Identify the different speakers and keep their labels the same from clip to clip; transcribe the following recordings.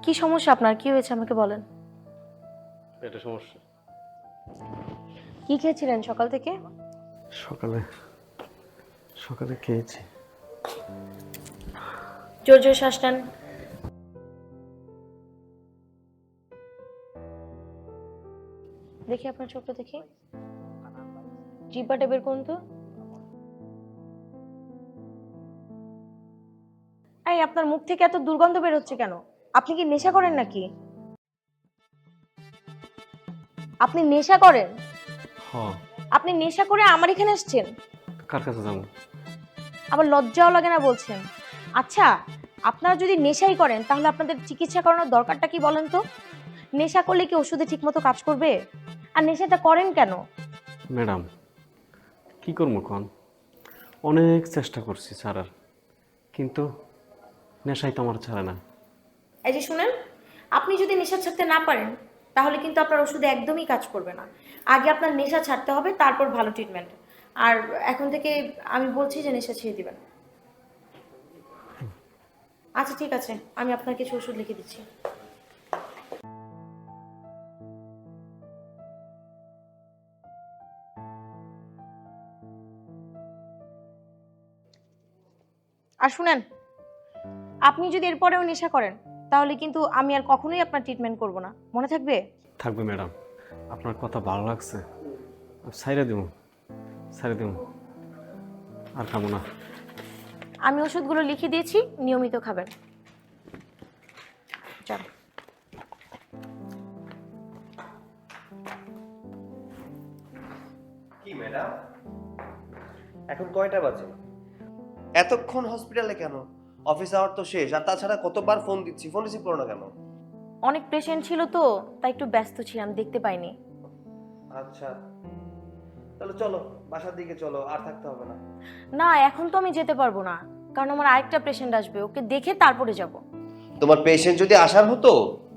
Speaker 1: কি সমস্যা আপনার? কি হয়েছে আমাকে বলেন।
Speaker 2: এটা সমস্যা।
Speaker 1: কি খেয়েছিলেন সকাল থেকে?
Speaker 2: সকালে সকালে খেয়েছি।
Speaker 1: জোর জোর শ্বাস নেন। দেখি আপনার চোখটা দেখি, জিহ্বাটা বের করুন তো। এই আপনার মুখ থেকে এত দুর্গন্ধ বের হচ্ছে কেন? আপনি কি নেশা করেন নাকি? আপনি নেশা করেন?
Speaker 2: হ্যাঁ।
Speaker 1: আপনি নেশা করে আমার এখানে আসছেন?
Speaker 2: কার কাছে যাবো?
Speaker 1: আবার লজ্জাও লাগে না বলছেন। আচ্ছা, আপনারা যদি নেশাই করেন তাহলে আপনাদের চিকিৎসা করানোর দরকারটা কি বলেন তো? নেশা করলে কি ওষুধে ঠিকমতো কাজ করবে? আর নেশাটা করেন কেন?
Speaker 2: ম্যাডাম, কি করবো কন? অনেক চেষ্টা করছি ছাড়ার, কিন্তু নেশাই তো আমার ছাড়ে না।
Speaker 1: এই যে শুনেন, আপনি যদি নেশা ছাড়তে না পারেন তাহলে কিন্তু আপনার ওষুধে একদমই কাজ করবে না। আগে আপনার নেশা ছাড়তে হবে, তারপর ভালো ট্রিটমেন্ট। আর এখন থেকে আমি বলছি যে নেশা ছেড়ে দিবেন। আচ্ছা ঠিক আছে, আমি আপনার কিছু ওষুধ লিখে দিচ্ছি। আর শুনেন, আপনি যদি এরপরেও নেশা করেন তাহলে কিন্তু আমি আর কখনোই আপনার ট্রিটমেন্ট করব না, মনে থাকবে?
Speaker 2: থাকবে ম্যাডাম, আপনার কথা ভালো লাগছে। ছাইরে দেবো, ছাইরে দেবো, আর খাবো না।
Speaker 1: আমি ওষুধগুলো লিখে দিয়েছি, নিয়মিত খাবেন। চল।
Speaker 3: কি ম্যাডাম, এখন কয়টা বাজে? এতক্ষণ হসপিটালে কেন? অফিস আওয়ার তো শেষ। আর তাছাড়া কতবার ফোন দিচ্ছি, ফোন রিসিভ করো না কেন?
Speaker 1: অনেক পেশেন্ট ছিল তো, তাই একটু ব্যস্ত ছিলাম, দেখতে পাইনি।
Speaker 3: আচ্ছা, তাহলে চলো বাসার দিকে চলো, আর থাকতে হবে না।
Speaker 1: না, এখন তো আমি যেতে পারবো না, কারণ আমার আরেকটা পেশেন্ট আসবে, ওকে দেখে তারপরে যাব।
Speaker 3: তোমার পেশেন্ট যদি আসার হতো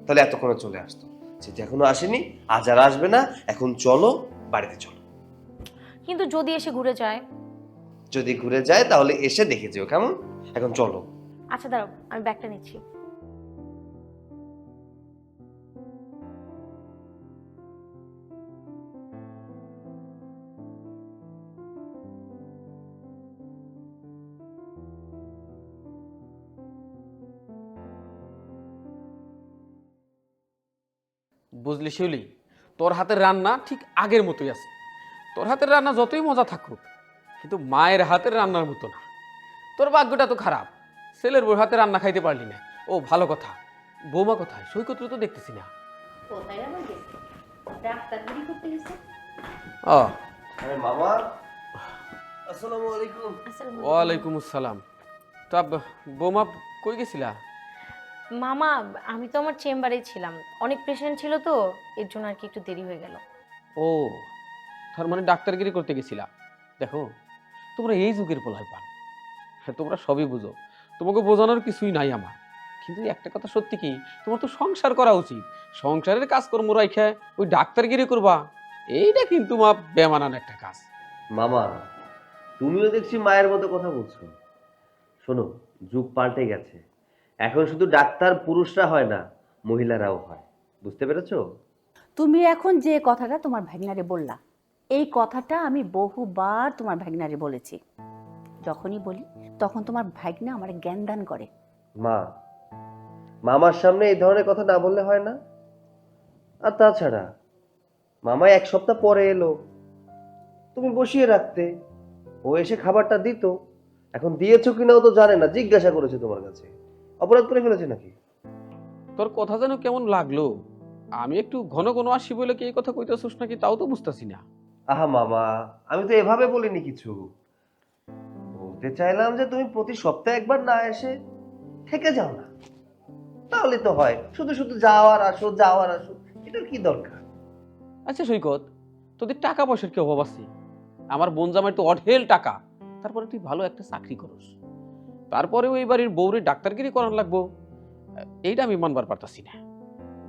Speaker 3: তাহলে এতক্ষণে চলে আসতো। সেটা এখনো আসেনি, আজ আর আসবে না। এখন চলো, বাড়িতে চলো।
Speaker 1: কিন্তু যদি এসে ঘুরে যায়?
Speaker 3: যদি ঘুরে যায় তাহলে এসে দেখে যেও, কেমন? এখন চলো।
Speaker 1: আচ্ছা দাঁড়াও, আমি ব্যাগটা নিচ্ছি।
Speaker 4: বুঝলি শিউলি, তোর হাতের রান্না ঠিক আগের মতোই আছে। তোর হাতের রান্না যতই মজা থাকুক, কিন্তু মায়ের হাতের রান্নার মতো না। তোর ভাগ্যটা তো খারাপ, ছেলের বউর হাতে রান্না খাইতে পারলি না। ও ভালো কথা, বৌমা কোথায়? সৈকত তো দেখতেছি না। ও,
Speaker 3: আরে মামা, আসসালামু আলাইকুম।
Speaker 4: ওয়ালাইকুম আসসালাম। তা বৌমা কই গেছিলা?
Speaker 1: মামা, আমি তো আমার চেম্বারেই ছিলাম, অনেক পেশেন্ট ছিল তো, এর জন্য আর কি একটু দেরি হয়ে গেল।
Speaker 4: ও, তার মানে ডাক্তারগিরি করতে গেছিলা। দেখো, তোমরা এই যুগের পোলায় পান, হ্যাঁ তোমরা সবই বুঝো, তোমাকে বোঝানোর কিছুই নাই আমার। কিন্তু একটা কথা সত্যি কি, তোমার তো সংসার করা উচিত। সংসারের কাজকর্ম রাইখা ওই ডাক্তারগিরি করবা, এইটা কিন্তু মা বেমানান একটা কাজ।
Speaker 3: মামা, তুমিও দেখছি মায়ের মতো কথা বলছো। শোনো, যুগ পাল্টে গেছে। এখন শুধু ডাক্তার পুরুষরা হয় না, মহিলারাও হয়। বুঝতে পেরেছো?
Speaker 5: তুমি এখন যে কথাটা তোমার ভাগনারে বললা, এই কথাটা আমি বহুবার তোমার ভাগনারে বলেছি। যখনই বলি তখন তোমার ভাগনা আমার জ্ঞান দান করে।
Speaker 3: মা, মামার সামনে এই ধরনের কথা না বললে হয় না? আর তাছাড়া মামা এক সপ্তাহ পরে এলো, তুমি বসিয়ে রাখতে, ও এসে খাবারটা দিত। এখন দিয়েছো কিনা ও তো জানে না, জিজ্ঞাসা করেছে তোমার কাছে। অপরাধ করে ফেলেছে নাকি?
Speaker 4: তোর কথা যেন কেমন লাগলো। আমি একটু ঘন ঘন আসি বলে কি এই কথা কইতেছিস নাকি তাও তো বুঝতেছি না।
Speaker 3: আহা মামা, আমি তো এভাবে বলিনি কিছু। বলতে চাইলাম যে তুমি প্রতি সপ্তাহে একবার না এসে থেকে যাও না, তাহলে তো হয়। শুধু শুধু যাওয়ার আসো যাওয়ার আসো, এটার কি দরকার?
Speaker 4: আচ্ছা সৈকত, তোদের টাকা পয়সার কি অভাব আছে? আমার বোন জামাই তো অঢেল টাকা, তারপরে তুই ভালো একটা চাকরি করস, তারপরেও এই বাড়ির বউরে ডাক্তারগিরি করার লাগবো, এইটা আমি মানবার পারতাছি না।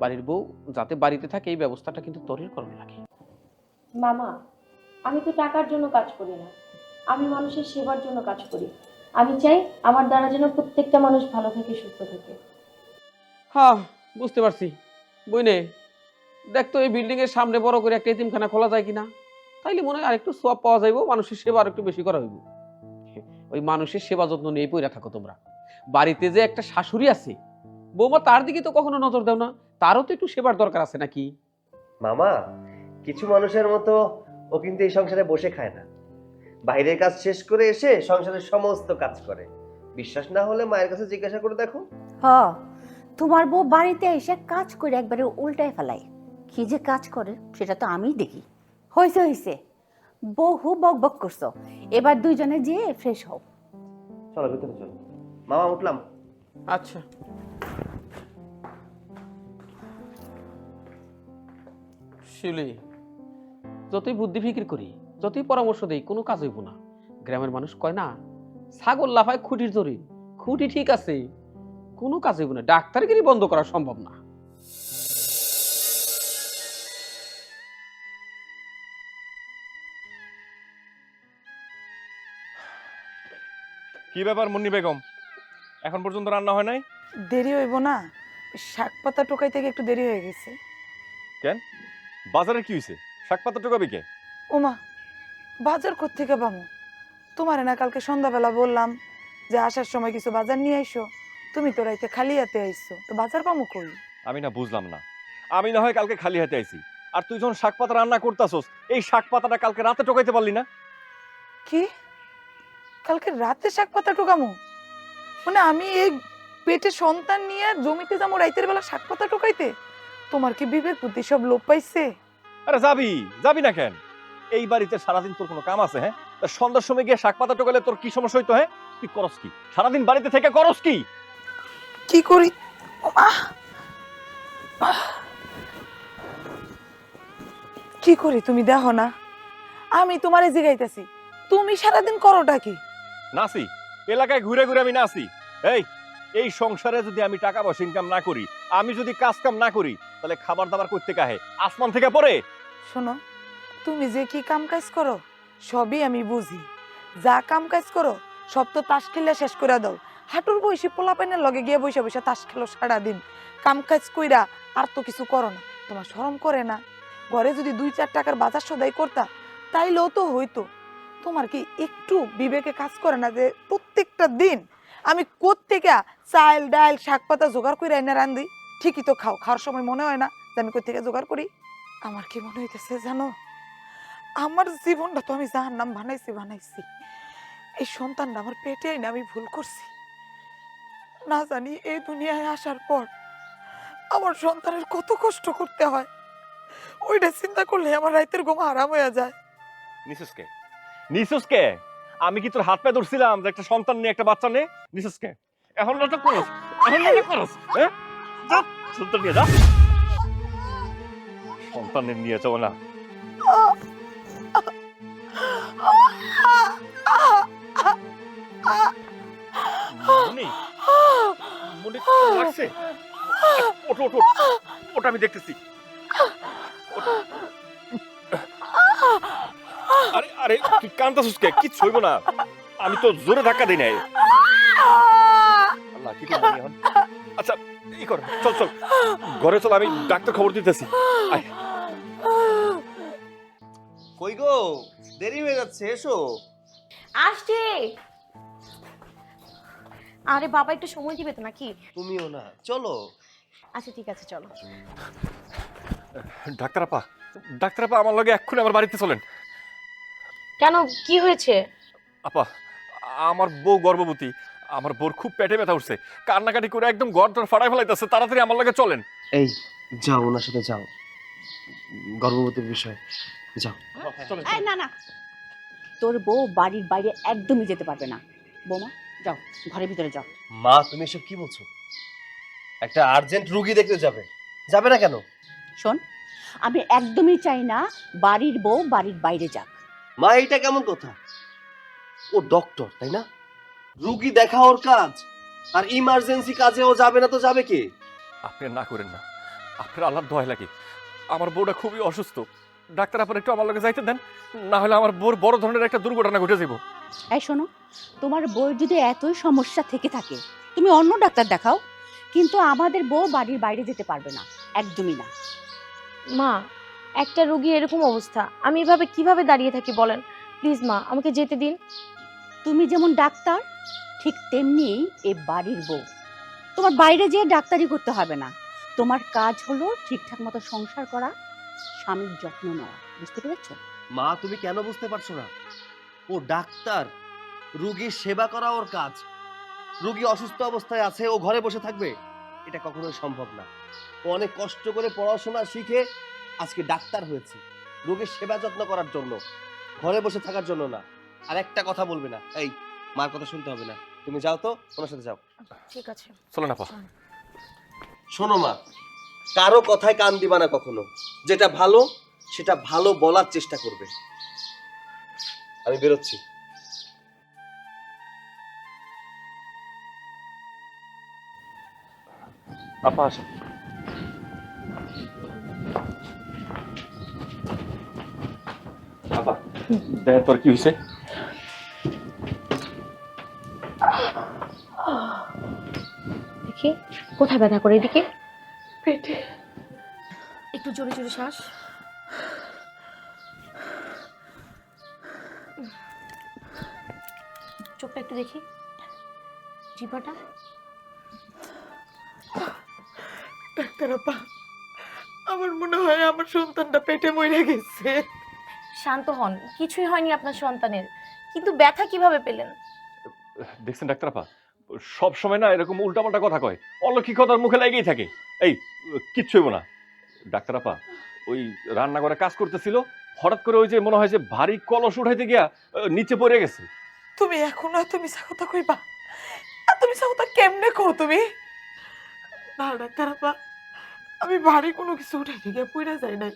Speaker 4: বাড়ির বউ যাতে বাড়িতে থাকে এই ব্যবস্থাটা কিন্তু তোরই করার লাগে।
Speaker 1: মামা, আমি তো টাকার জন্য কাজ করি না, আমি মানুষের সেবার জন্য কাজ করি। আমি চাই আমার দ্বারা যেন প্রত্যেকটা মানুষ ভালো থাকে, সুস্থ থাকে।
Speaker 4: হ্যাঁ, বুঝতে পারছি। বইনে দেখ তো এই বিল্ডিং এর সামনে বড় করে একটা এতিমখানা খোলা যায় কিনা, তাইলে মনে হয় আরেকটু সওয়াব পাওয়া যাইব, মানুষের সেবা আর একটু বেশি করা হইব। ওই মানুষের সেবা যত্ন নিয়ে পইরা থাকো তোমরা। বাড়িতে যে একটা শাশুড়ি আছে, বৌমা তার দিকে তো কখনো নজর দাও না, তারও তো একটু সেবার দরকার আছে নাকি?
Speaker 3: মামা, কিছু মানুষের মতো ও কিন্তু এই সংসারে বসে খায় না, বাইরের কাজ শেষ করে এসে সংসারের সমস্ত কাজ করে। বিশ্বাস না হলে মায়ের কাছে জিজ্ঞাসা করে দেখো।
Speaker 5: হ, তোমার বউ বাড়িতে এসে কাজ করে একবারে উল্টায় ফেলায়। কি যে কাজ করে সেটা তো আমিই দেখি। হয়েছে হয়েছে, বহু বক বক করছো, এবার দুইজনে যেয়ে ফ্রেশ হও।
Speaker 3: চলো ভিতরে চলো। মামা উঠলাম।
Speaker 4: আচ্ছা। শিউলি, যতই বুদ্ধি ফিকির করি, যতই পরামর্শ দেই, কোনো কাজ হইব না। গ্রামের মানুষ কয় না, ছাগল লাফায় খুঁটির ধরি। খুঁটি ঠিক আছে, কোনো কাজ হইব না। ডাক্তারগিরি বন্ধ করা সম্ভব না।
Speaker 6: কি ব্যাপার মুন্নি বেগম, এখন পর্যন্ত রান্না হয় নাই?
Speaker 7: দেরি হইব না, শাক পাতা টোকাইতে গিয়ে একটু দেরি হয়ে গেছে।
Speaker 6: কেন, বাজারে কি হয়েছে? শাক পাতা টোকাবি কে?
Speaker 7: ওমা, বাজার কোত্থেকে পামু? তোমারে না কালকে সন্ধ্যাবেলা বললাম যে আসার সময় কিছু বাজার নিয়ে আইসো, তুমি তো রাইতে খালি হাতে আইসো, তো বাজার পামু কই?
Speaker 6: আমি না বুঝলাম না। আমি না হয় কালকে খালি হাতে আইছি, আর তুই যখন শাক পাতা রান্না করতাছস, এই শাক পাতাটা কালকে রাতে টোকাইতে পারলি না?
Speaker 7: কি, কালকে রাতে শাক পাতা টোকামু? মানে আমি এই পেটে সন্তান নিয়ে জমিতে যাবো রাইতের বেলা শাক পাতা টোকাইতে? তোমার কি বিবেক বুদ্ধি সব লোপ পাইছে?
Speaker 6: আরে যাবি যাবি না কেন? এই বাড়িতে সারাদিন তোর কোনো কাম আছে? হ্যাঁ, তা সন্ধ্যার সময় গিয়ে শাক পাতা টোকালে তোর কি সমস্যা হইতো? হ্যাঁ, তুই করস কি সারাদিন বাড়িতে থেকে? করস কি?
Speaker 7: কি করি? ওমা, কি করি তুমি দেখো না? আমি তোমারে জিগাইতেছি, তুমি সারাদিন করোটা কি?
Speaker 6: নাসি, এলাকায় ঘুরে ঘুরে আমি নাসি। এই সংসারে যদি আমি টাকা পয়সা ইনকাম না করি, আমি যদি কাজ কাম না করি, তাহলে খাবার দাবার করতে কাহে আসমান থেকে পড়ে?
Speaker 7: শোনো, তুমি যে কি কাম কাজ করো সবই আমি বুঝি। যা কাম কাজ করো সব তো তাস খেলে শেষ করে দাও। হাঁটুর বয়সী পোলাপাইনের লগে গিয়ে বসে বসে তাস খেলো সারাদিন, কাম কাজ কইরা আর তো কিছু করো না। তোমার শরম করে না? ঘরে যদি 2-4 টাকার বাজার সদাই করতা তাইলেও তো হইতো। তোমার কি একটু বিবেকে কাজ করে না যে প্রত্যেকটা দিন আমি কোত্থেকে চাল ডাল শাক পাতা জোগাড় করে এনে রান্ধি? ঠিকই তো খাও, খাওয়ার সময় মনে হয় না যে আমি কোত্থেকে জোগাড় করি? আমার কি মনে হইতেছে জানো, আমার জীবনটা তো আমি জাহান্নাম বানাইছি। এই সন্তানটা আমার পেটে না আমি ভুল করছি। না জানি এই দুনিয়ায় আসার পর আমার সন্তানের কত কষ্ট করতে হয়, ওইটা চিন্তা করলে আমার রাতের ঘুম হারাম হয়ে যায়।
Speaker 6: নিসুসকে আমি কি তোর হাত পা ধরছিলাম যে একটা সন্তান নিয়ে একটা বাচ্চা নিয়ে? নিসুসকে এখন নাটক করস, এখন নাটক করস? হ্যাঁ, যা সন্তান নিয়ে যা। সন্তানের নিয়ে যাও না। মুনি, মুনি লাগছে? ওঠ ওঠ ওঠ, ওটা আমি দেখতেছি। আরে আরে তুই কান্তাছিস কে? কিচ্ছু হইব না, আমি তো জোরে ধাক্কা দিই নাই। আল্লাহ, কি করবো এখন? আচ্ছা ই কর, চল চল ঘরে চল, আমি ডাক্তার খবর দিতেছি। আয়।
Speaker 3: কই গো, দেরি হয়ে যাচ্ছে, এসো।
Speaker 1: আসছি। আরে বাবা, একটু সময় দিবে তো নাকি?
Speaker 3: তুমিও না, চলো।
Speaker 1: আচ্ছা ঠিক আছে, চলো।
Speaker 6: ডাক্তার আপা, ডাক্তার আপা আমার লগে এক্ষুনি আমার বাড়িতে চলেন।
Speaker 1: কেন, কি হয়েছে?
Speaker 6: আপা, আমার বউ গর্ভবতী, আমার বউর খুব পেটে ব্যথা উঠছে, কান্নাকাটি করে একদম ঘর দর ফাটাই ফেলাইতেছে। তাড়াতাড়ি আমার লগে চলেন।
Speaker 3: এই যাও, ওনার সাথে যাও, গর্ভবতীর বিষয় যাও।
Speaker 6: চলেন।
Speaker 5: এই না না, তোর বউ বাড়ির বাইরে একদমই যেতে পারবে না। বৌমা যাও, ঘরের ভিতরে যাও।
Speaker 3: মা, তুমি এসব কি বলছো? একটা আর্জেন্ট রুগী দেখতে যাবে, যাবে না কেন?
Speaker 5: শোন, আমি একদমই চাই না বাড়ির বউ বাড়ির বাইরে যাক।
Speaker 3: মা, এইটা কেমন কথা? ও ডক্টর, তাই না? রুগী দেখা ওর কাজ, আর ইমার্জেন্সি কাজে ও যাবে না তো যাবে কে?
Speaker 6: আপনি না করেন না, আপনার আল্লাহর দয়া লাগে। আমার বউটা খুবই অসুস্থ, ডাক্তার আপনার একটু আমার লগে যাইতে দেন, না হলে আমার বউর বড় ধরনের একটা দুর্ঘটনা ঘটে যাব।
Speaker 5: এই শোনো, তোমার বউয়ের যদি এতই সমস্যা থেকে থাকে তুমি অন্য ডাক্তার দেখাও, কিন্তু আমাদের বউ বাড়ির বাইরে যেতে পারবে না, একদমই না।
Speaker 1: মা, একটা রোগী এরকম অবস্থা, আমি এভাবে কিভাবে দাঁড়িয়ে থাকি বলেন? প্লিজ মা, আমাকে যেতে দিন।
Speaker 5: তুমি যেমন ডাক্তার, ঠিক তেমনি এই বাড়ির বউ। তোমার বাইরে যেয়ে ডাক্তারি করতে হবে না, তোমার কাজ হলো ঠিকঠাক মতো সংসার করা, স্বামীর যত্ন নেওয়া। বুঝতে পেরেছো?
Speaker 3: মা, তুমি কেন বুঝতে পারছো না? ও ডাক্তার, রোগীর সেবা করা ওর কাজ। রোগী অসুস্থ অবস্থায় আছে, ও ঘরে বসে থাকবে? এটা কখনোই সম্ভব না। ও অনেক কষ্ট করে পড়াশোনা শিখে আজকে ডাক্তার হয়েছে, রোগীর সেবা যত্ন করার জন্য, ঘরে বসে থাকার জন্য না। আর একটা কথা বলবে না, এই মার কথা শুনতে হবে না, তুমি যাও তো, ওনার সাথে যাও।
Speaker 1: ঠিক আছে।
Speaker 6: চলো না পা।
Speaker 3: শোনো মা, কারো কথায় কান দিবা না কখনো। যেটা ভালো সেটা ভালো বলার চেষ্টা করবে। আমি বেরোচ্ছি।
Speaker 6: আপা আসো। আপা দেখ তোর কি হয়েছে?
Speaker 1: দেখি কোথায় ব্যথা করে, এদিকে
Speaker 7: পেটে।
Speaker 1: একটু জোরে জোরে শ্বাস। চোখটা একটু দেখি, জিহ্বাটা।
Speaker 7: ডাক্তার আপা, আমার মনে হয় আমার সন্তানটা পেটে মরে গেছে।
Speaker 1: শান্ত হন, কিছুই হয়নি আপনার সন্তানের। কিন্তু ব্যথা কিভাবে পেলেন?
Speaker 6: দেখছেন ডাক্তার আপা, সব সময় না এরকম উল্টাপাল্টা কথা কয়, অলৌকিকতার মুখে লেগেই থাকে। এই কিচ্ছু হইব না। ডাক্তার আপা ওই রান্নাঘরে কাজ করতেছিল, হঠাৎ করে ওই যে মনে হয় যে ভারী কলস উঠাইতে গিয়া নিচে পড়ে গেছে।
Speaker 7: তুমি এখন এত মিছা কথা কইবা? এত মিছা কথা কেমনে কও তুমি? না ডাক্তার আপা, আমি ভারী কোনো কিছু উঠাইতে গিয়ে পড়ে যাই নাই।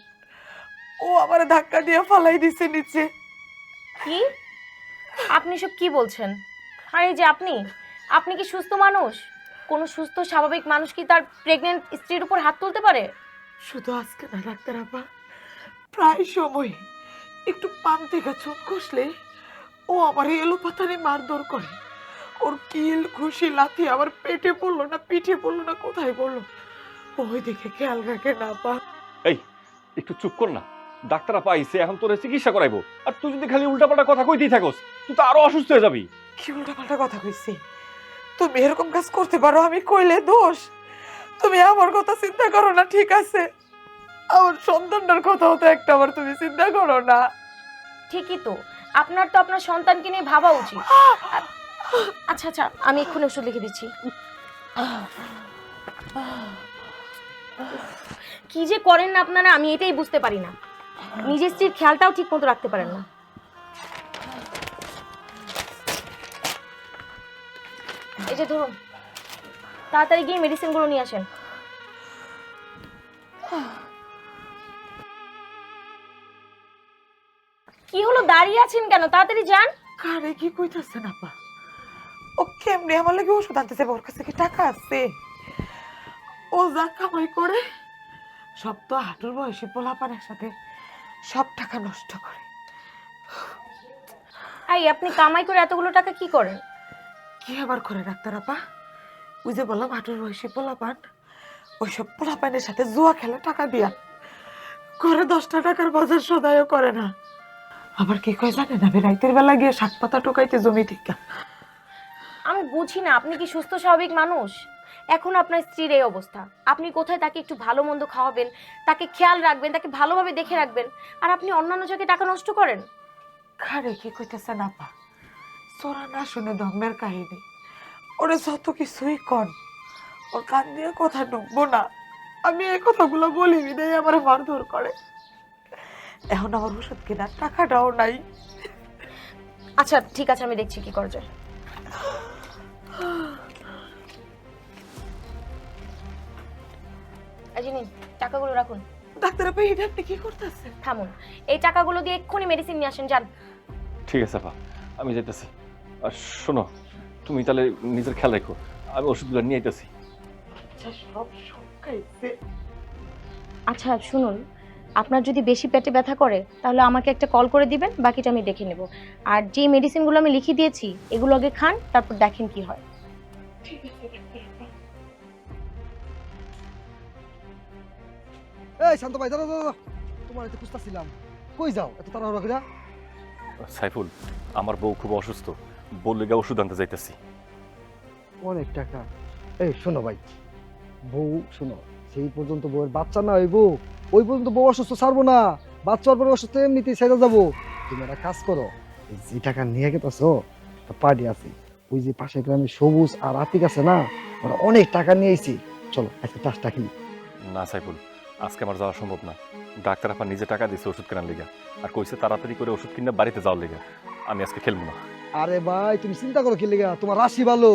Speaker 7: ও আমার ধাক্কা দিয়ে ফালাই দিছে নিচে।
Speaker 1: কি আপনি সব কি বলছেন? আর এই যে আপনি আপনি কি সুস্থ মানুষ? কোন সুস্থ স্বাভাবিক মানুষ কি তার প্রেগন্যান্ট স্ত্রীর উপর হাত তুলতে পারে?
Speaker 7: শুধু আজকে না ডাক্তার আপা, প্রায় সময় একটু পান থেকে চোট কষলে ও আমার এলো পাতারে মারধর করে। ওর কিল ঘুষি লাথি আমার পেটে পড়লো না, পিঠে পড়লো না, কোথায় পড়লো ওই দিকে খেয়াল রাখে না পা।
Speaker 6: এই একটু চুপ কর না। ডাক্তার আপা আইছে, এখন তোর চিকিৎসা করাইবো, আর তুই যদি খালি উল্টাপাল্টা কথা কইতেই থাকস তুই তো আরো অসুস্থ হয়ে যাবি।
Speaker 7: কি উল্টাপাল্টা কথা কইছি? তুমি এরকম কাজ করতে পারো, আমি কইলে দোষ? তুমি আমার কথা চিন্তা করো না, ঠিক আছে? আমার সন্তানটার কথাও তো একটা বার তুমি চিন্তা করো না।
Speaker 1: ঠিকই তো, আপনার তো আপনার সন্তানকে নিয়ে ভাবা উচিত। আচ্ছা আচ্ছা, আমি এক্ষুনি ওষুধ লিখে দিচ্ছি। কি যে করেন না আপনারা, আমি এটাই বুঝতে পারি না। নিজের স্ত্রীর খেয়ালটাও ঠিক মতো রাখতে পারেন না। এই যে ধরুন, তাড়াতাড়ি গিয়ে মেডিসিনগুলো নিয়ে আসেন। কি হলো, দাঁড়িয়ে আছেন কেন? তাড়াতাড়ি যান।
Speaker 7: কারে কি কইতাছেন আপা? ও কেমনে আমার লাগে ওষুধ আনতেছে? ওর কাছে কি টাকা আছে? ও যা কামাই করে সব তো হাঁটুর বয়সী পোলাপানের সাথে সব টাকা নষ্ট করে।
Speaker 1: এই আপনি কামাই করে এতগুলো টাকা কি করেন?
Speaker 7: কি আবার করে ডাক্তার আপা? ওই যে বললাম হাঁটুর বয়সী পোলাপান, ওইসব পোলাপানের সাথে জুয়া খেলে টাকা দিয়া ঘরে 10টা টাকার বাজার সদাইও করে না। আবার কি কয় জানেন, আমি রাতের বেলা গিয়ে শাক পাতা টোকাইতে জমি থেকে।
Speaker 1: আমি বুঝি না, আপনি কি সুস্থ স্বাভাবিক মানুষ? এখন আপনার স্ত্রীর এই অবস্থা, আপনি কোথায় তাকে একটু ভালো মন্দ খাওয়াবেন, তাকে খেয়াল রাখবেন, তাকে ভালোভাবে দেখে রাখবেন, আর আপনি অন্যান্য জায়গায় টাকা নষ্ট করেন।
Speaker 7: খারে কি কইতেছে না পা? চোরা না শুনে ধর্মের কাহিনী। ওরে যত কিছুই কন, ওর কান দিয়ে কথা ঢুকবো না। আমি এই কথাগুলো বলি বিদায় আমার মারধর করে। এখন আমার ওষুধ কেনার টাকাটাও নাই।
Speaker 1: আচ্ছা ঠিক আছে, আমি দেখছি কি করা যায়। এই যে নিন, টাকাগুলো রাখুন।
Speaker 7: ডাক্তার আপা, এটা আপনি কি করতেছেন?
Speaker 1: থামুন, এই টাকাগুলো দিয়ে এক্ষুনি মেডিসিন নিয়ে আসেন, যান।
Speaker 6: ঠিক আছে আপা, আমি যাইতেছি। আর শোনো, তুমি তাহলে নিজের খেয়াল রেখো, আমি ওষুধগুলো নিয়ে আইতেছি।
Speaker 7: আচ্ছা সব খাইছে।
Speaker 1: আচ্ছা শুনুন, আপনার যদি বেশি পেটে ব্যথা করে তাহলে আমাকে একটা কল করে দিবেন, বাকিটা আমি দেখে নেব। আর যে মেডিসিনগুলো আমি লিখে দিয়েছি এগুলো আগে খান, তারপর দেখেন কি হয়।
Speaker 7: ঠিক আছে ডাক্তার আপা।
Speaker 8: এই শান্ত ভাই দাঁড়া দাঁড়া, তোমার এতে খুঁজতেছিলাম, কই যাও এত তাড়াহুড়া করে?
Speaker 6: সাইফুল, আমার বউ খুব অসুস্থ, বললে গিয়ে ওষুধ আনতে যাইতেছি।
Speaker 8: অনেক টাকা। এই শোনো ভাই, বউ শোনো, সেই পর্যন্ত বউয়ের বাচ্চা না হইব, ওই পর্যন্ত বউ অসুস্থ ছাড়বো না, বাচ্চা হওয়ার পরে অসুস্থ এমনিতেই ছেড়ে যাবো। তুমি একটা কাজ করো, এই যে টাকা নিয়ে গেতেছো, একটা পার্টি আছে, ওই যে পাশের গ্রামে সবুজ আর আতিক আছে না, ওরা অনেক টাকা নিয়ে আইছি, চলো আজকে টাসটা খেলি।
Speaker 6: না সাইফুল, আজকে আমার যাওয়া সম্ভব না। ডাক্তার আপা নিজে টাকা দিচ্ছে ওষুধ কেনার লেগে, আর কইছে তাড়াতাড়ি করে ওষুধ কিনে বাড়িতে যাওয়ার লেগে। আমি আজকে খেলবো না।
Speaker 8: আরে ভাই তুমি চিন্তা করো কি লেগা, তোমার রাশি ভালো,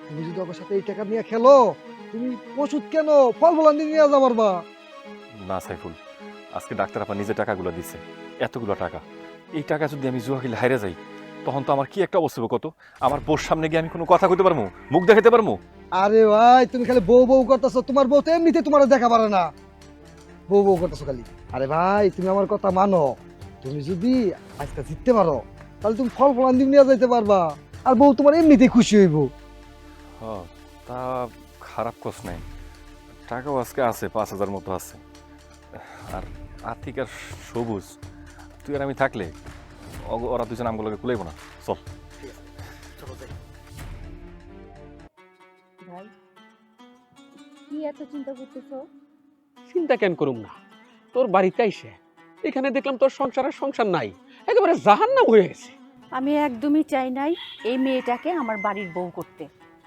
Speaker 8: তুমি যদি ওর সাথে এই টাকা নিয়ে খেলো, তুমি ওষুধ কেন ফল ফলান দিয়ে নিয়ে যাবার বা।
Speaker 6: না সাইফুল, আজকে ডাক্তার আপা নিজে টাকাগুলো দিচ্ছে, এতগুলো টাকা। এই টাকা যদি আমি জুয়া খেলে হাইরে যাই, তখন তো আমার কি একটা অবস্থা হবে কত। আমার বউর সামনে গিয়ে আমি কোনো কথা কইতে পারবো, মুখ দেখাতে পারবো?
Speaker 8: আরে ভাই তুমি খালি বউ বউ করতেছো, তোমার বউ তো এমনিতে তোমার দেখা পারে না, বউ বউ করতেছো খালি। আরে ভাই তুমি আমার কথা মানো, তুমি যদি আজকে জিততে পারো, তাহলে তুমি ফল ফলান দিয়ে নিয়ে যাইতে পারবা, আর বউ তোমার এমনিতেই খুশি হইব।
Speaker 6: হ্যাঁ, তা খারাপ কস নাই। টাকাও আজকে আছে, 5,000 মতো আছে। আর আর্থিক আর সবুজ, তুই আর আমি থাকলে ওরা দুজন আমগুলোকে কুলাইব না। চল।
Speaker 5: ভাই কি এত চিন্তা করতেছো?
Speaker 4: চিন্তা কেন করুম না, তোর বাড়িতে আইসে এখানে দেখলাম তোর সংসার নাই, একেবারে জাহান্নাম হয়ে গেছে।
Speaker 5: আমি একদমই চাই নাই এই মেয়েটাকে আমার বাড়ির বউ করতে,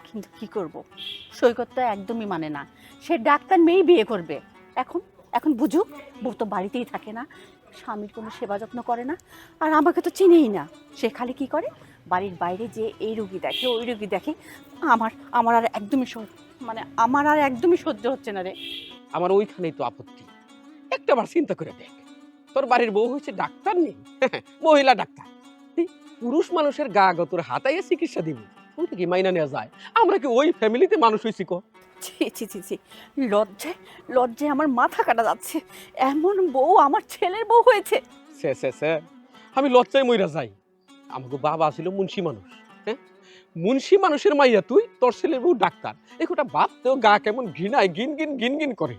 Speaker 5: কিন্তু কি করব, সৈকত তো একদমই মানে না, সে ডাক্তার মেয়েই বিয়ে করবে। এখন এখন বুঝুক, বউ তো বাড়িতেই থাকে না, স্বামীর কোনো সেবা যত্ন করে না, আর আমাকে তো চিনেই না। সে খালি কি করে, বাড়ির বাইরে যে এই রুগী দেখে ওই রুগী দেখে। আমার আমার আর একদমই আমার আর একদমই সহ্য হচ্ছে না রে।
Speaker 4: আমার ওইখানেই তো আপত্তি। একটাবার চিন্তা করে দেখ, তোর বাড়ির বউ হয়েছে ডাক্তার নেই, মহিলা ডাক্তার। এই পুরুষ মানুষের গা গতর হাতাইয়ে চিকিৎসা দিব, ওইটা কি মাইনা নেওয়া যায়? আমরা কি ওই ফ্যামিলিতে মানুষ হয়েছি কো?
Speaker 5: ছি ছি ছি ছি, লজ্জায় লজ্জায় আমার মাথা কাটা যাচ্ছে, এমন বউ আমার ছেলের বউ হয়েছে।
Speaker 4: সে আমি লজ্জায় মইরা যাই। আমাকে বাবা ছিল মুন্সি মানুষ, হ্যাঁ, মুন্সি মানুষের মাইয়া তুই, তোর ছেলের বউ ডাক্তার। একটা ভাবতেও গা কেমন ঘৃণায় গিন গিন গিন গিন করে।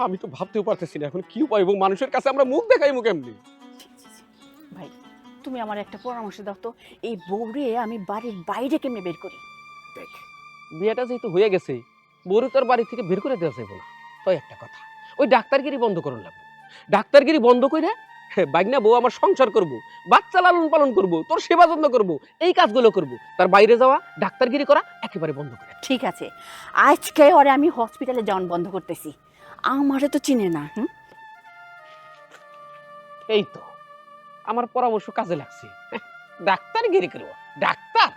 Speaker 4: আমি তো ভাবতেও পারতেছি না এখন কি উপায়, এবং মানুষের কাছে আমরা মুখ দেখাইবো কেমনি?
Speaker 5: ছি, ছি, ছি। ভাই তুমি আমার একটা পরামর্শ দাও তো, এই বউরে আমি বাড়ির বাইরে কেমনে বের করি?
Speaker 4: দেখ, বিয়েটা যেহেতু হয়ে গেছে, বউরে তোর বাড়ি থেকে বের করে দেওয়া যাবে না। তো একটা কথা, ওই ডাক্তারগিরি বন্ধ করুন লাগবে। ডাক্তারগিরি বন্ধ করে বাইগনা বউ আমার সংসার করব, বাচ্চা লালন পালন করব, তোর সেবা যত্ন করব, এই কাজগুলো করব। তার বাইরে যাওয়া ডাক্তারগিরি করা একেবারে বন্ধ করে।
Speaker 5: ঠিক আছে, আজকে ওরে আমি হসপিটালে যাওয়ান বন্ধ করতেছি, আমারে তো চিনে না।
Speaker 4: এই তো আমার পরামর্শ কাজে লাগছে। ডাক্তারগিরি করব, ডাক্তার।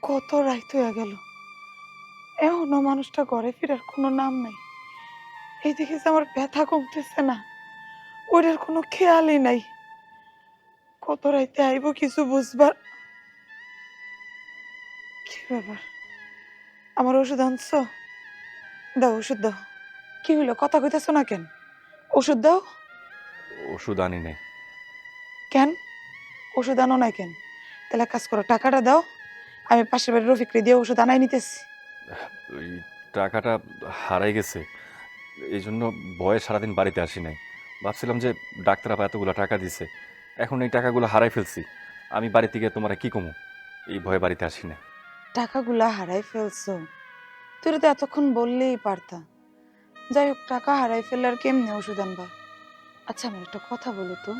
Speaker 7: কত রাত হয়ে গেল, এখনো মানুষটা ঘরে ফেরার কোনো নাম নাই। এইদিকে যে আমার ব্যথা কমতেছে না, ওটার কোনো খেয়ালই নাই। কত রাইতে আইব কিছু বুঝবার। কি ব্যাপার, আমার ওষুধ আনছো? দাও ওষুধ দাও। কি হইলো, কথা কইতেছো না কেন? ওষুধ দাও।
Speaker 6: ওষুধ আনি নাই।
Speaker 7: কেন ওষুধ আনো নাই কেন? তাহলে এক কাজ করো, টাকাটা দাও, আমি পাশের বাড়ির রফিকরে দিয়ে ওষুধ আনাই নিতেছি।
Speaker 6: ওই টাকাটা হারাই গেছে, এই জন্য ভয়ে সারাদিন বাড়িতে আসি নাই। ভাবছিলাম যে ডাক্তার আপা এতগুলো টাকা দিছে, এখন এই টাকাগুলো হারাই ফেলছি, আমি বাড়ি থেকে তোমার কি কমু, এই ভয়ে বাড়িতে আসি না।
Speaker 7: টাকাগুলা হারাই ফেলছো? তুই তো এতক্ষণ বললেই পারতা। যাই হোক, টাকা হারাই ফেললে আর কেমনে ওষুধ আনবা? আচ্ছা আমার একটা কথা বলো তো,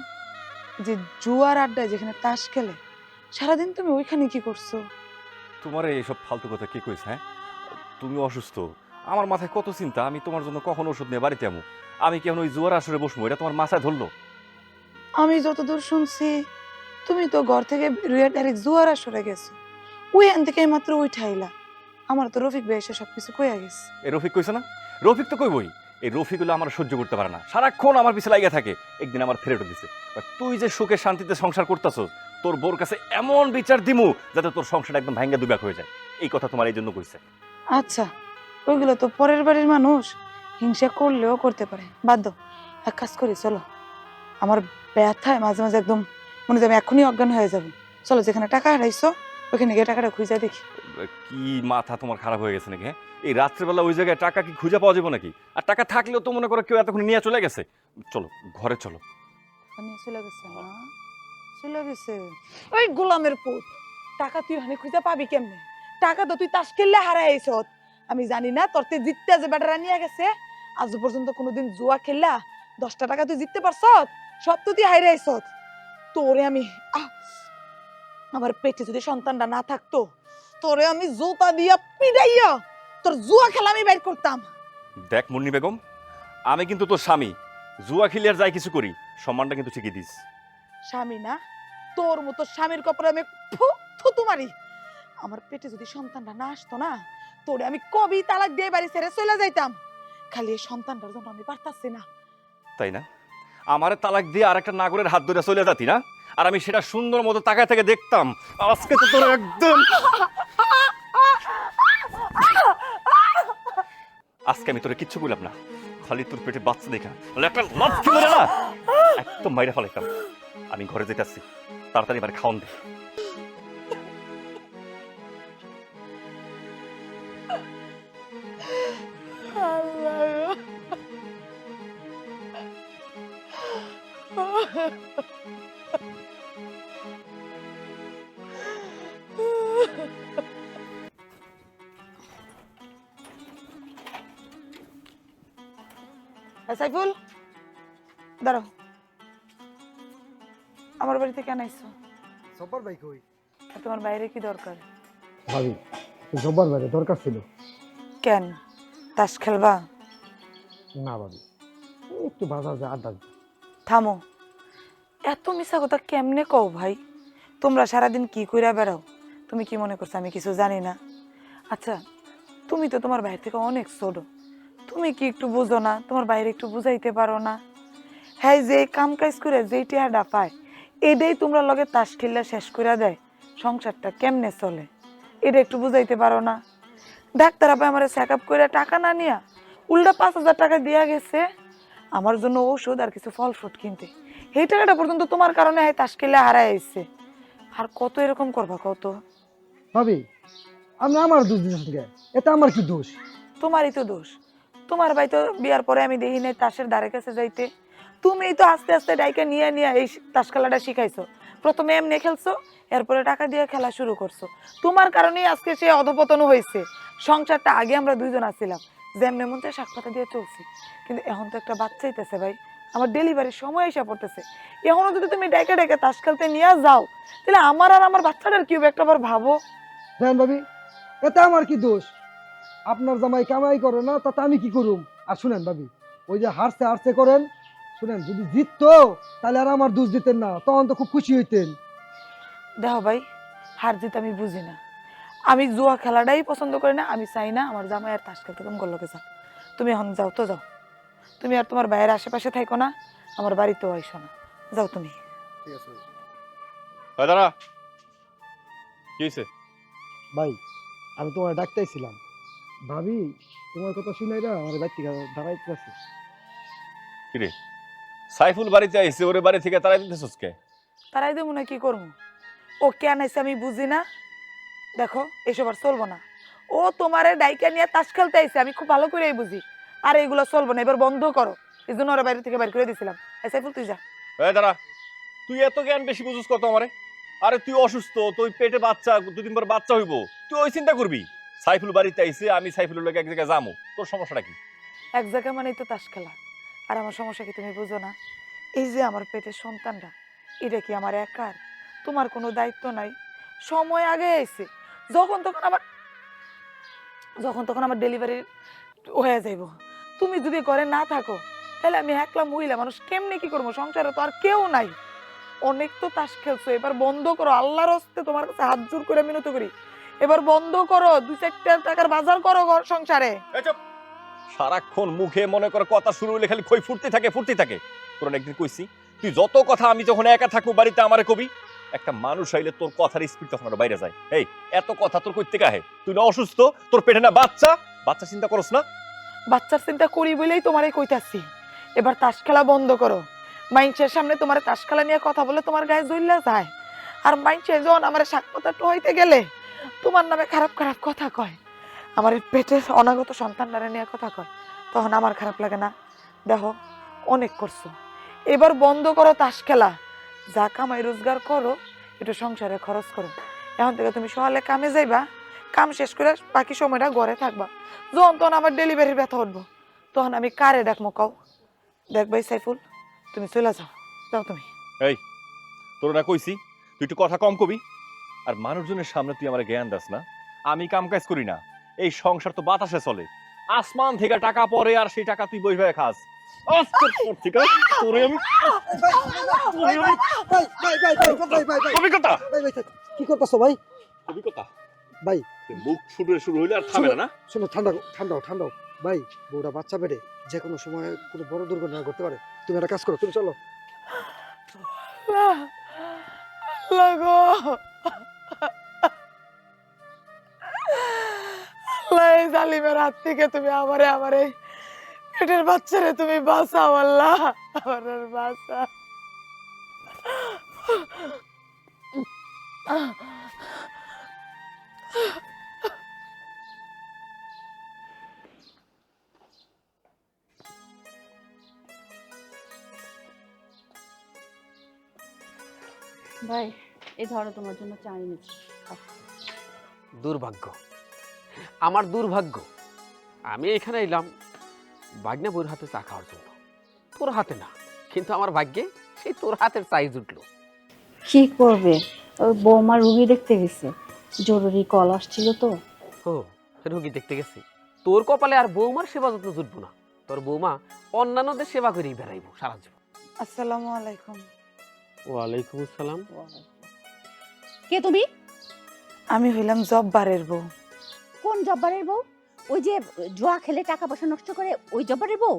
Speaker 7: যে জুয়ার আড্ডায় যেখানে তাস খেলে, সারাদিন তুমি ওইখানে কি করছো?
Speaker 6: তোমার এইসব ফালতু কথা কি কইছ? হ্যাঁ, তুমি অসুস্থ, আমার মাথায় কত চিন্তা, আমি তোমার জন্য কখন ওষুধ নিয়ে বাড়িতে আমু? আমি কেমন ওই জুয়ার আসরে বসবো, এটা তোমার মাথায় ধরলো?
Speaker 7: আমি যতদূর শুনছি তুমি তো ঘর থেকে বেরিয়ে ডাইরেক্ট জুয়ার আসরে গেছো, ওইখান থেকে মাত্র উঠাইলা। আমার তো রফিক ভাই এসে সবকিছু কইয়া গেছে।
Speaker 6: এই রফিক কইছে না? রফিক তো কইবই, এই রফিক হলো আমার সহ্য করতে পারে না, সারাক্ষণ আমার পিছে লাগিয়া থাকে। একদিন আমার ফেরত দিছে, তুই যে সুখে শান্তিতে সংসার করতেছস, তোর বোর কাছে এমন বিচার দিমু যাতে তোর সংসার একদম ভাঙ্গা দুবাক হয়ে যায়। এই কথা তোমার এই জন্য কইছে।
Speaker 7: আচ্ছা ওইগুলো তো পরের বাড়ির মানুষ, হিংসা করলেও করতে পারে, বাদ দাও। এক কাজ করি, চলো। আমার ব্যথায় মাঝে মাঝে একদম মনে হয় আমি এখনই অজ্ঞান হয়ে যাবো। চলো, যেখানে টাকা হারাইছো ওখানে গিয়ে টাকাটা খুঁজে দেখি।
Speaker 6: কি মাথা তোমার খারাপ হয়ে গেছে নাকি? এই রাত্রেবেলা ওই জায়গায় টাকা কি খুঁজে পাওয়া যাবে নাকি? আর টাকা থাকলেও তো মনে করো কেউ এতক্ষণ নিয়ে চলে গেছে। চলো ঘরে চলো।
Speaker 7: চলে গেছে না, চলে গেছে। ওই গোলামের পুত, টাকা তুই হানি খুঁজে পাবি কেমনে? টাকা তো তুই তাস খেললে হারাইছ। আমি জানি না তোর তে জিততে যে বেটারা নিয়ে গেছে। আজ পর্যন্ত কোনোদিন জুয়া খেললা 10টা টাকা তুই জিততে পারছ? সব তো তুই হারাইছ। তোরে আমি আমার পেটে যদি সন্তানটা না থাকতো, তোরে আমি জুতা দিয়া পিটাইয়া তোর জুয়া খেলা আমি বাইর করতাম।
Speaker 6: দেখ মুন্নি বেগম, আমি কিন্তু তোর স্বামী। জুয়া খেলে আর যাই কিছু করি, সম্মানটা কিন্তু ঠিকই দিস।
Speaker 7: স্বামী না? তোর মতো স্বামীর কপালে আমি থুতু মারি। আমার পেটে যদি সন্তানটা না আসতো না, তোরে আমি কবি তালাক দিয়ে বাড়ি ছেড়ে চলে যাইতাম। খালি এই সন্তানটার জন্য আমি পারতাছি না।
Speaker 6: তাই না? আমারে তালাক দিয়ে আর একটা নাগরের হাত ধরে চলে যাতি না, আর আমি সেটা সুন্দর মতো তাকায় থেকে দেখতাম। আজকে তো তোর একদম, আজকে আমি তোরে কিচ্ছু বললাম না, খালি তোর পেটে বাচ্চা দেখা একটা লাথি মেরে না একদম মাইরে ফেলাইতাম। আমি ঘরে যেতেছি, তাড়াতাড়ি এবার খাওন দে।
Speaker 7: সাইফুল, দাঁড়াও। আমার বাড়িতে কেন আইছো?
Speaker 8: সবার ভাই কই?
Speaker 7: আর তোমার বাইরে কি দরকার?
Speaker 8: ভাবি, সবার বাইরে দরকার ছিল।
Speaker 7: কেন, তাস খেলবা?
Speaker 8: না ভাবি, একটু বাজার যা আড্ডা।
Speaker 7: থামো, এত মিশা কথা কেমনে কও ভাই? তোমরা সারাদিন কি কইরা বেড়াও? তুমি কি মনে করছো আমি কিছু জানি না? আচ্ছা, তুমি তো তোমার বাইরে থেকে অনেক ছোট, তুমি কি একটু বুঝো না? তোমার বাইরে একটু বুঝাইতে পারো না? হ্যাঁ, যে কাম কাজ করে যেই টিয়াটা পায়, এটাই তোমরা লগে তাস খেললে শেষ করে দেয়। সংসারটা কেমনে চলে এটা একটু বুঝাইতে পারো না? ডাক্তার আপা আমার চেক আপ করে টাকা না নিয়া উল্টা 5,000 টাকা দিয়া গেছে আমার জন্য ওষুধ আর কিছু ফল ফ্রুট কিনতে। এই টাকাটা পর্যন্ত তোমার কারণে হয় তাস খেলে হারাই আইছে। আর কত এরকম করবা কত?
Speaker 8: ভাবি, আমি আমার দোষ দিচ্ছি, এটা আমার কি দোষ?
Speaker 7: তোমারই তো দোষ। তোমার ভাই তো বিয়ার পরে আমি দেখি নাই তাসের ধারে কাছে যাইতে। তুমি তো আস্তে আস্তে ডাইকে নিয়ে নিয়ে এই তাস খেলাটা শিখাইছো। প্রথমে এমনি খেলছো, এরপরে টাকা দিয়ে খেলা শুরু করছো। তোমার কারণেই আজকে সে অধপতন হয়েছে। সংসারটা আগে আমরা দুইজন আছিলাম, যেমনি মন চায় শাক পাতা দিয়ে চলছি, কিন্তু এখন তো একটা বাচ্চা হইতেছে ভাই। আমার ডেলিভারির সময় এসে পড়তেছে। এখনো যদি তুমি ডাইকে ডাইকে তাস খেলতে নিয়ে যাও, তাহলে আমার আর আমার বাচ্চাটার কি হবে একটা বার ভাবো।
Speaker 8: দেন ভাবি, এটা আমার কি দোষ? আপনার জামাই কামাই করে না, তাতে আমি কি করুম? আর শুনেন ভাবি, ওই যে হারছে হারছে করেন, শুনেন যদি জিততো তাহলে আর আমার দোষ দিতেন না, তখন তো খুব খুশি হইতেন।
Speaker 7: দেখো ভাই, হার জিত আমি বুঝি না। আমি জুয়া খেলাটাই পছন্দ করি না। আমি চাই না আমার জামাই আর তাস খেলতে তুমি গল্লকে যাও। তুমি এখন যাও তো যাও। তুমি আর তোমার ভাইয়ের আশেপাশে থাকো না, আমার বাড়িতেও আইসো না। যাও তুমি।
Speaker 8: ঠিক আছে
Speaker 6: দাঁড়া, কি হয়েছে?
Speaker 8: ভাই, আমি তোমার ডাকতেছিলাম। ভাবি তোমার কথা শুনাই না আমার বাড়ি থেকে দাঁড়াইতে আছে।
Speaker 6: কিরে, সাইফুল বাড়িতে আইছে, ওরে বাড়ি থেকে তাড়াই দিতেছস কে?
Speaker 7: তারাই দেবো না, কি করবো? ও কেন আইসে আমি বুঝি না। দেখো, এসব আর চলবো না। ও তোমার ডাইকা নিয়ে তাস খেলতে আইসে, আমি খুব ভালো করেই বুঝি। আর এগুলো চলবো না, এবার বন্ধ করো। এই জন্য ওরা বাইরে থেকে বাইর করে দিয়েছিলাম। সাইফুল তুই যা।
Speaker 6: দাঁড়া, তুই এত জ্ঞান বেশি বুঝুস কত আমারে? আরে তুই অসুস্থ, তুই পেটে বাচ্চা, 2-3 বার বাচ্চা হইব, তুই ওই চিন্তা করবি? সাইফুল বাড়িতে আইছে, আমি সাইফুলের লগে এক জায়গায় যাবো, তোর সমস্যাটা কি?
Speaker 7: এক জায়গায় মানেই তো তাস খেলা। আর আমার সমস্যা কি তুমি বুঝো না? এই যে আমার পেটের সন্তানটা, এটা কি আমার একার? তোমার কোনো দায়িত্ব নাই? সময় আগে আইছে, যখন তখন আমার ডেলিভারি হয়ে যাইব। তুমি যদি ঘরে না থাকো, তাহলে আমি একলা মহিলা মানুষ কেমনে কি করবো? সংসারে তো আর কেউ নাই। অনেক তো তাস খেলছো, এবার বন্ধ করো। আল্লাহর হস্তে তোমার কাছে হাত জোর করে মিনতি করি, এবার বন্ধ করো। 2-4 টাকার বাজার করো ঘর সংসারে।
Speaker 6: সারাক্ষণ মুখে মনে করে কথা শুরু হলে খালি খই ফুটতে থাকে। তোর একদিন কইছি, তুই যত কথা আমি যখন একা থাকবো বাড়িতে আমারে কবি। একটা মানুষ আইলে তোর কথার স্পিড তখন আরো বাইরে যায়। এই এত কথা তোর কই থেকে আহে? তুই না অসুস্থ, তোর পেটে না বাচ্চা চিন্তা করস না?
Speaker 7: বাচ্চার চিন্তা করি বলেই তোমারে কইতাছি। এবার তাস খেলা বন্ধ করো। মাইনছের সামনে তোমার তাস খেলা নিয়ে কথা বলে তোমার গায়ে জ্বললে যায়। আর মাইনছে যখন আমার শাক পাতা টোহাইতে গেলে তোমার নামে খারাপ খারাপ কথা কয়, আমার এই পেটের অনাগত সন্তানরা নিয়ে কথা কয়, তখন আমার খারাপ লাগে না? দেখো অনেক করছো, এবার বন্ধ করো তাস খেলা। যা কামাই রোজগার করো একটু সংসারে খরচ করো। এখন থেকে তুমি সকালে কামে যাইবা, কাম শেষ করে বাকি সময়টা ঘরে থাকবা। যখন তখন আমার ডেলিভারির ব্যথা উঠবো, তখন আমি কারে ডাকবো কও? দেখবাই সাইফুল, তুমি চলে যাও, যাও তুমি।
Speaker 6: এই তোর না কইছি তুই একটু কথা কম কবি। আর মানুষজনের সামনে তুই আমার জ্ঞান দাস না। আমি কাম কাজ করি না, এই সংসার তো বাতাসে চলে। আসমান থেকে টাকা পড়ে আর সেই টাকা তুই বই ভাই খাস। আজকের পর থেকে তোরে আমি অভিজ্ঞতা
Speaker 8: কি করতেছো ভাই?
Speaker 6: অভিজ্ঞতা
Speaker 8: ভাই
Speaker 6: তুই মুখ ফুটে শুরু হইলে আর থামে না।
Speaker 8: শোনো, ঠান্ডাও ভাই, বউটা বাচ্চা পেটে, যে কোনো সময় কোনো বড় দুর্ঘটনা ঘটতে পারে। তুমি একটা কাজ করো, তুমি চলো।
Speaker 7: লাগো জালিমের হাত থেকে তুমি আমারে পেটের বাচ্চারে তুমি বাঁচাও আল্লাহ, আমার বাঁচা।
Speaker 5: ভাই এই ধরো তোমার জন্য চা এনেছি।
Speaker 4: দুর্ভাগ্য, আমার দুর্ভাগ্য, আমি এখানে এলাম বাগনা বউর হাতে চা খাওয়ার জন্য, তোর হাতে না। কিন্তু আমার ভাগ্যে সেই তোর হাতের চাই জুটলো।
Speaker 5: কি করবে, ওই বৌমা রুগী দেখতে গেছে, জরুরি কল আসছিল তো।
Speaker 4: ও রুগী দেখতে গেছি, তোর কপালে আর বৌমার সেবা যত্ন জুটবো না। তোর বৌমা অন্যান্যদের সেবা করেই বেড়াইবো সারা জীবন।
Speaker 7: আসসালামু আলাইকুম।
Speaker 4: ওয়ালাইকুম আসসালাম।
Speaker 5: কে তুমি?
Speaker 7: আমি হইলাম জব্বারের বউ।
Speaker 5: কোন জব্বারের বউ? ওই যে জুয়া খেলে টাকা পয়সা নষ্ট করে ওই জব্বারের বউ?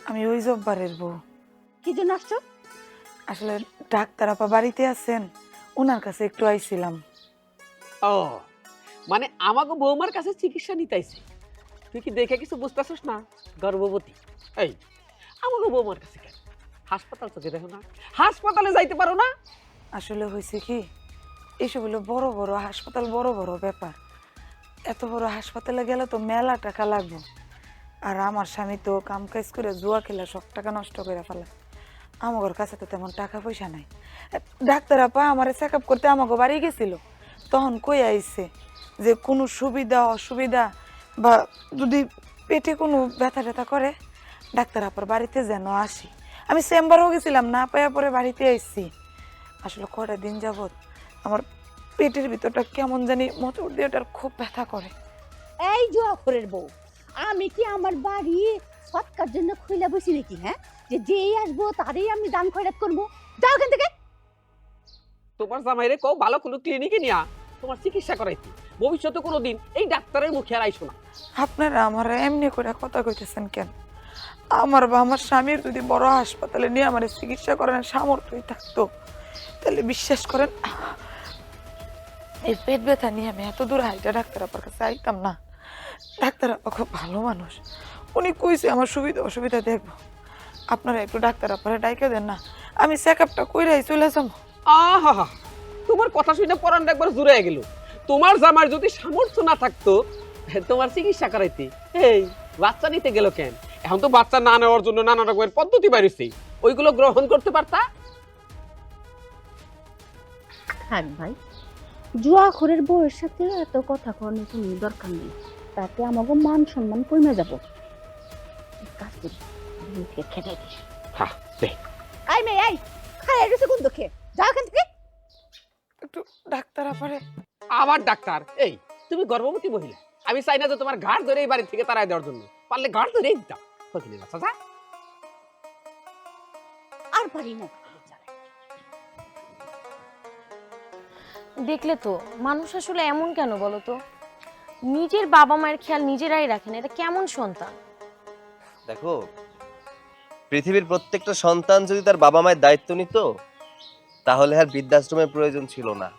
Speaker 7: আমি ওই জব্বারের বউ।
Speaker 5: কি জন্য আসছো?
Speaker 7: আসলে ডাক্তার আপা বাড়িতে আছেন, ওনার কাছে একটু আইছিলাম।
Speaker 4: ও মানে আমাকে বৌমার কাছে চিকিৎসা নিতেছি। তুই কি দেখে কিছু বুঝতেছিস না? গর্ভবতী। এই আমাকে বৌমার কাছে কেন? হাসপাতাল চোখে দেখো না, হাসপাতালে যাইতে পারো না?
Speaker 7: আসলে হয়েছে কি, এইসব হলো বড় বড় হাসপাতাল, বড় বড় ব্যাপার। এত বড় হাসপাতালে গেলে তো মেলা টাকা লাগবে। আর আমার স্বামী তো কাম কাজ করে জুয়া খেলে সব টাকা নষ্ট করে ফেলে। আমার কাছে তো তেমন টাকা পয়সা নাই। ডাক্তার আপা আমার চেক আপ করতে আমাকে বাড়ি গেছিল, তখন কই আইছে যে কোনো সুবিধা অসুবিধা বা যদি পেটে কোনো ব্যথা ট্যাথা করে ডাক্তার আপার বাড়িতে যেন আসি। আমি চেম্বারও গেছিলাম, না পাইয়া পরে বাড়িতে আইছি। আসলে কটা দিন যাবত আমার পেটের ভিতরটা কেমন জানি মোটর দিয়ে ওটার খুব ব্যথা করে।
Speaker 5: এই জুয়াখোরের বউ, আমি কি আমার বাড়ি সৎকার জন্য খুইলা বসি নাকি? হ্যাঁ, যে যেই আসবো তারই আমি দান খয়রাত করবো? যাও এখান থেকে।
Speaker 4: তোমার জামাইরে কও ভালো কোনো ক্লিনিকে নিয়া তোমার চিকিৎসা করাইতে। ভবিষ্যতে কোনোদিন এই ডাক্তারের মুখে আর আইসো না।
Speaker 7: আপনারা আমার এমনি করে কথা কইতেছেন কেন? আমার বা আমার স্বামীর যদি বড় হাসপাতালে নিয়ে আমার চিকিৎসা করার সামর্থ্যই থাকতো, তাহলে বিশ্বাস করেন এই পেট ব্যথা নিয়ে আমি এত দূর হাইটা ডাক্তার আপার কাছে আইতাম না। ডাক্তার আপা খুব ভালো মানুষ, উনি কইছে আমার সুবিধা অসুবিধা দেখবো। আপনারা একটু ডাক্তার আপারে ডাইকে দেন না, আমি চেক আপটা কইরাই চলে যাবো।
Speaker 4: আহা, তোমার কথা শুনে পরানটা একবার জুড়ে গেল। তোমার জামার যদি সামর্থ্য না থাকতো তোমার চিকিৎসা করাইতে, এই বাচ্চা নিতে গেল কেন? এখন তো বাচ্চা না নেওয়ার জন্য নানা রকমের পদ্ধতি বাইরেছে, ওইগুলো গ্রহণ করতে পারতা।
Speaker 5: থাক ভাই, জুয়াখোরের বউয়ের সাথে এত কথা করার কোনো দরকার নেই, তাতে আমাকে মান সম্মান কমে যাব। এক কাজ করি, মুখে খেতে দিই।
Speaker 4: হ্যাঁ দে।
Speaker 5: আই মেয়ে আই, খায় গেছে কোন দুঃখে? যাও এখান থেকে।
Speaker 7: একটু ডাক্তার আপারে।
Speaker 4: আবার ডাক্তার? এই তুমি গর্ভবতী মহিলা, আমি চাই না যে তোমার ঘাড় ধরে এই বাড়ি থেকে তাড়াই দেওয়ার জন্য। পারলে ঘাড় ধরেই দিতাম। ফকিনি বাচ্চা যা।
Speaker 5: আর পারি না।
Speaker 1: দেখলে তো, মানুষ আসলে এমন কেন বলো তো? নিজের বাবা মায়ের খেয়াল নিজেরাই রাখেন, এটা কেমন সন্তান?
Speaker 3: দেখো, পৃথিবীর প্রত্যেকটা সন্তান যদি তার বাবা মায়ের দায়িত্ব নিত, তাহলে আর বৃদ্ধাশ্রমের প্রয়োজন ছিল না।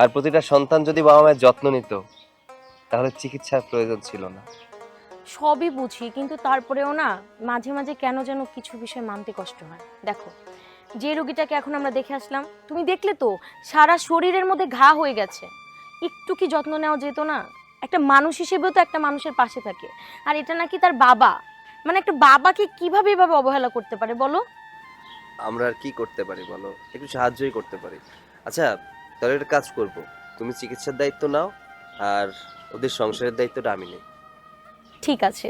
Speaker 3: আর প্রতিটা সন্তান যদি বাবা মায়ের যত্ন নিত, তাহলে চিকিৎসার প্রয়োজন ছিল না।
Speaker 1: সবই বুঝি, কিন্তু তারপরেও না মাঝে মাঝে কেন যেন কিছু বিষয় মানতে কষ্ট হয়। দেখো, যে রোগীটাকে এখন আমরা দেখে আসলাম, তুমি দেখলে তো সারা শরীরের মধ্যে ঘা হয়ে গেছে। একটু কি যত্ন নেওয়া যেত না? একটা মানুষ হিসেবেও তো একটা মানুষের পাশে থাকে। আর এটা নাকি তার বাবা, মানে একটা বাবাকে কিভাবে এভাবে অবহেলা করতে পারে বলো?
Speaker 3: আমরা আর কি করতে পারি বলো, একটু সাহায্যই করতে পারি। আচ্ছা, তাহলে একটা কাজ করব, তুমি চিকিৎসার দায়িত্ব নাও আর ওদের সংসারের দায়িত্বটা আমি নেই।
Speaker 1: ঠিক আছে,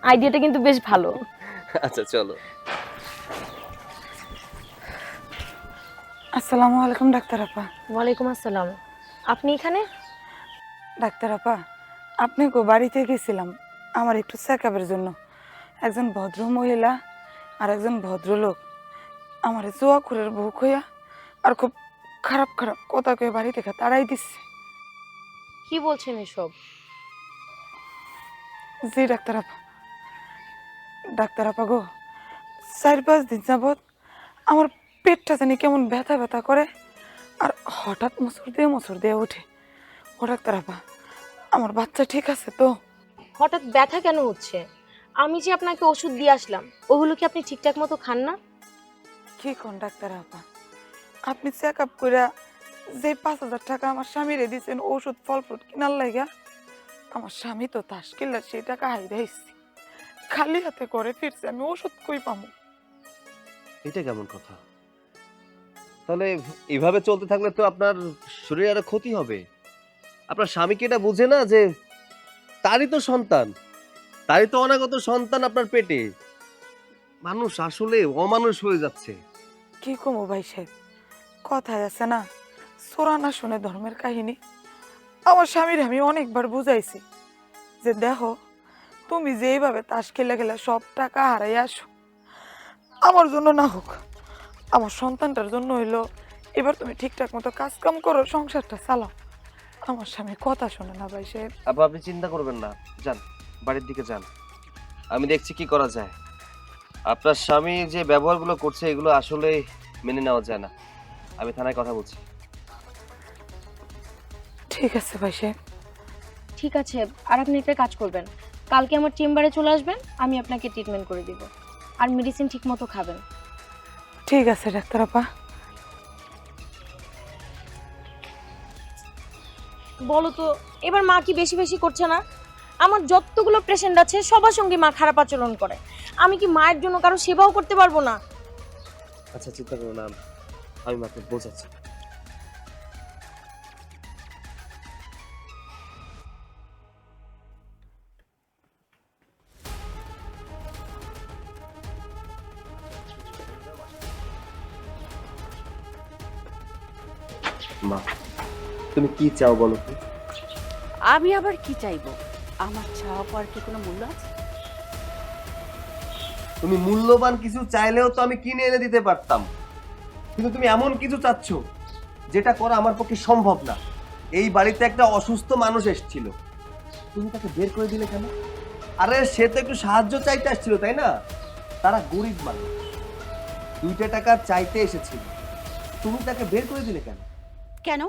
Speaker 1: আইডিয়াটা কিন্তু বেশ ভালো।
Speaker 3: আচ্ছা চলো।
Speaker 7: আসসালামু আলাইকুম ডাক্তার আপা।
Speaker 1: ওয়ালাইকুম আসসালাম। আপনি এখানে?
Speaker 7: ডাক্তার আপা, আপনি বাড়িতে গেছিলাম আমার একটু চেকআপের জন্য। একজন ভদ্র মহিলা আর একজন ভদ্রলোক আমার জোয়াকুরের বউ হইয়া আর খুব খারাপ খারাপ কথা কয়ে বাড়ি থেকে তাড়াই দিচ্ছে।
Speaker 1: কি বলছেন এসব?
Speaker 7: জি ডাক্তার আপা। ডাক্তার আপা গো, 4-5 দিন যাবৎ আমার পেটটা জানি কেমন ব্যথা ব্যথা করে আর হঠাৎ মুসুর দিয়ে ওঠে। ও ডাক্তার আপা, আমার বাচ্চা ঠিক আছে তো?
Speaker 1: হঠাৎ ব্যথা কেন হচ্ছে? আমি যে আপনাকে ওষুধ দিয়ে আসলাম, ওগুলো কি আপনি ঠিকঠাক মতো খান না?
Speaker 7: কি কোন ডাক্তার আপা, আপনি চেক আপ করে যে 5,000 টাকা আমার স্বামীরে দিয়েছেন ওষুধ ফল ফ্রুট কিনার লাগা, আমার স্বামী তো তাস কিনলে সেই টাকা হাইরাইছি, খালি হাতে করে ফিরছে, আমি ওষুধ কই পাবো?
Speaker 3: এটা কেমন কথা? তাহলে এইভাবে চলতে থাকলে তো আপনার শরীরে আরো ক্ষতি হবে। আপনার স্বামী কি এটা বুঝে না যে তারই তো সন্তান, তারই তো অনাগত সন্তান আপনার পেটে? মানুষ আসলে অমানুষ হয়ে যাচ্ছে।
Speaker 7: কি কমো ভাই সাহেব, কথায় আছে না, সোরা না শুনে ধর্মের কাহিনী। আমার স্বামীর আমি অনেকবার বুঝাইছি যে দেখো, তুমি যে এইভাবে তাস খেলে খেলে সব টাকা হারাই আসো, আমার জন্য না হোক, আমার সন্তানটার জন্য হইলো এবার তুমি ঠিকঠাক মতো কাজ কাম করো, সংসারটা চালাও। আমার স্বামী কথা শোনে না ভাই সাহেব।
Speaker 3: আপনি চিন্তা করবেন না, যান বাড়ির দিকে যান, আমি দেখছি কি করা যায়। আপনার স্বামী যে ব্যবহারগুলো করছে এগুলো আসলে মেনে নেওয়া যায় না। আমি থানায় কথা বলছি।
Speaker 7: ঠিক আছে ভাই সাহেব।
Speaker 1: ঠিক আছে, আর আপনি একটা কাজ করবেন, কালকে আমার চেম্বারে চলে আসবেন, আমি আপনাকে ট্রিটমেন্ট করে দিব। আর মেডিসিন ঠিক মতো খাবেন।
Speaker 7: ঠিক আছে ডাক্তার আপা।
Speaker 1: বলো তো, এবার মা কি বেশি বেশি করছে না? আমার যতগুলো পেশেন্ট আছে সবার সঙ্গে মা খারাপ আচরণ করে। আমি কি মায়ের জন্য কারো সেবাও করতে পারবো না?
Speaker 3: আচ্ছা চিন্তা করো না, আমি মাকে বোঝাচ্ছি। মা, তুমি কি চাও বলো তো?
Speaker 5: আমি আবার কি চাইবো? আমার চাওয়া পাওয়ার কি কোনো মূল্য আছে?
Speaker 3: তুমি মূল্যবান কিছু চাইলেও তো আমি কিনে এনে দিতে পারতাম, কিন্তু তুমি এমন কিছু চাচ্ছ যেটা করা আমার পক্ষে সম্ভব না। এই বাড়িতে একটা অসুস্থ মানুষ এসেছিল, তুমি তাকে বের করে দিলে কেন? আরে সে তো একটু সাহায্য চাইতে আসছিল, তাই না? তারা গরিব মানুষ, 2 টাকা চাইতে এসেছিল, তুমি তাকে বের করে দিলে কেন?
Speaker 5: কেন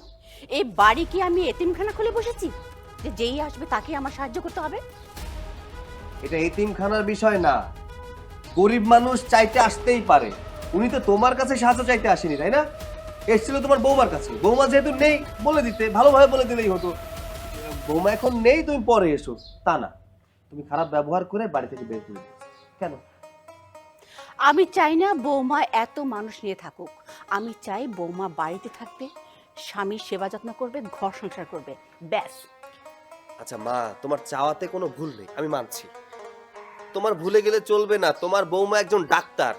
Speaker 5: এই বাড়ি কি আমি এতিমখানা খুলে বসেছি যে যেই আসবে তাকে আমার সাহায্য করতে হবে?
Speaker 3: এটা এতিমখানার বিষয় না, গরিব মানুষ চাইতে আসতেই পারে। উনি তো তোমার কাছে সাহায্য চাইতে আসেনি, তাই না? এসেছিল তোমার বৌমার কাছে। বৌমা যেহেতু নেই, বলে দিতে, ভালোভাবে বলে দিলেই হতো বৌমা এখন নেই, তুমি পরে এসো। তা না, তুমি খারাপ ব্যবহার করে বাড়ি থেকে বের করে দিয়েছো। কেন?
Speaker 5: আমি চাই না বৌমা এত মানুষ নিয়ে থাকুক। আমি চাই বৌমা বাড়িতে থাকবে, স্বামীর সেবা যত্ন করবে, ঘর সংসার করবে, ব্যাস।
Speaker 3: আচ্ছা মা, তোমার চাওয়াতে কোনো ভুল নেই, আমি মানছি। তোমার ভুলে গেলে চলবে না, তোমার বৌমা একজন ডাক্তার,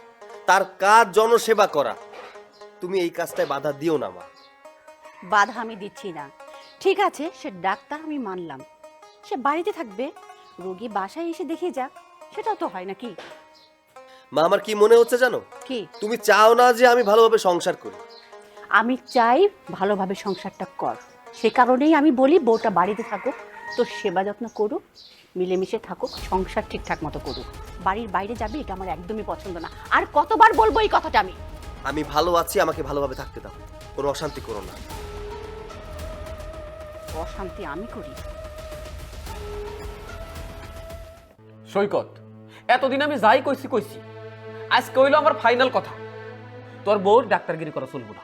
Speaker 3: তার কাজ জনসেবা করা। তুমি এই কাজটায় বাধা দিও না মা।
Speaker 5: বাধা আমি দিচ্ছি না। ঠিক আছে, সে ডাক্তার আমি মানলাম, সে বাড়িতে থাকবে, রোগী বাসায় এসে দেখে যাক, সেটাও তো হয় নাকি?
Speaker 3: মা, আমার কি মনে হচ্ছে জানো?
Speaker 5: কি?
Speaker 3: তুমি চাও না যে আমি ভালোভাবে সংসার করি।
Speaker 5: আমি চাই ভালোভাবে সংসারটা কর, সে কারণেই আমি বলি বউটা বাড়িতে থাকুক, তোর সেবা যত্ন করুক, মিলেমিশে থাকুক, সংসার ঠিকঠাক মতো করুক। বাড়ির বাইরে যাবে এটা আমার একদমই পছন্দ না। আর কতবার বলবো এই কথাটা?
Speaker 3: আমি ভালো আছি, আমাকে ভালোভাবে থাকতে দাও, কোনো অশান্তি করো না।
Speaker 5: অশান্তি আমি করি?
Speaker 4: সৈকত, এতদিন আমি যাই কইছি আজকে হইলো আমার ফাইনাল কথা। তোর বউর ডাক্তারগিরি করা চলবো না।